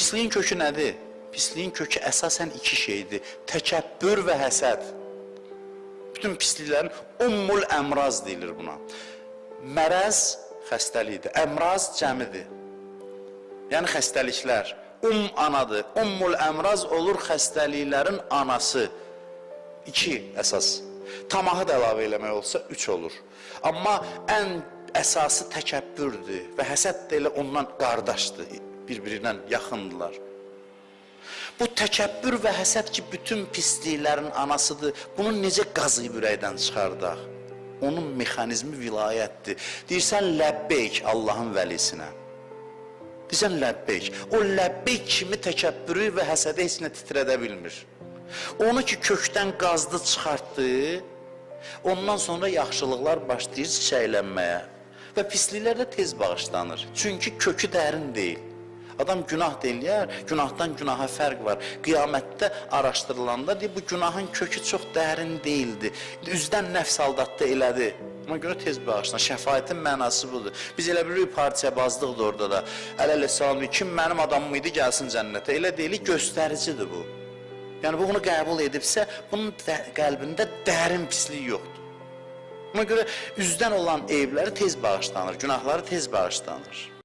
Pisliyin kökü nədir? Pisliyin kökü əsasən iki şeydir. Təkəbbür və həsəd. Bütün pisliklərin ummul əmraz deyilir buna. Mərəz xəstəlikdir, əmraz cəmidir. Yəni xəstəliklər. Anadır. Ummul əmraz olur xəstəliklərin anası. 2 əsas. Tamahı da əlavə eləmək olsa 3 olur. Amma ən əsası təkəbbürdür və həsəd də elə ondan qardaşdır, bir-birinə yaxındılar. Bu təkəbbür və həsəd ki, bütün pisliklərin anasıdır. Bunu necə qazıyıb ürəkdən çıxardaq? Onun mexanizmi vilayətdir. Deyirsən, ləbbeyk Allahın vəlisinə. Deyirsən, ləbbeyk. O ləbbeyk kimi təkəbbürü və həsədə heç nə titrədə bilmir. Onu ki, kökdən qazdı, çıxartdı, ondan sonra yaxşılıqlar başlayır çiçəklənməyə və pisliklər də tez bağışlanır. Çünki kökü dərin deyil. Adam günah deyir, günahdan günaha fərq var. Qiyamətdə araşdırılanda deyir, bu günahın kökü çox dərin deyildi. Üzdən nəfs aldatdı elədi. Ona görə tez bağışlanır. Şəfayətin mənası budur. Biz elə bilirik parçabazlıqdır orada da. Ələl-əssalam, kim mənim adamım idi, gəlsin cənnətə. Elə deyilik, göstəricidir bu. Yəni, bunu qəbul edibsə, bunun qəlbində dərin pislik yoxdur. Ona görə üzdən olan eybləri tez bağışlanır, günahları tez bağışlanır.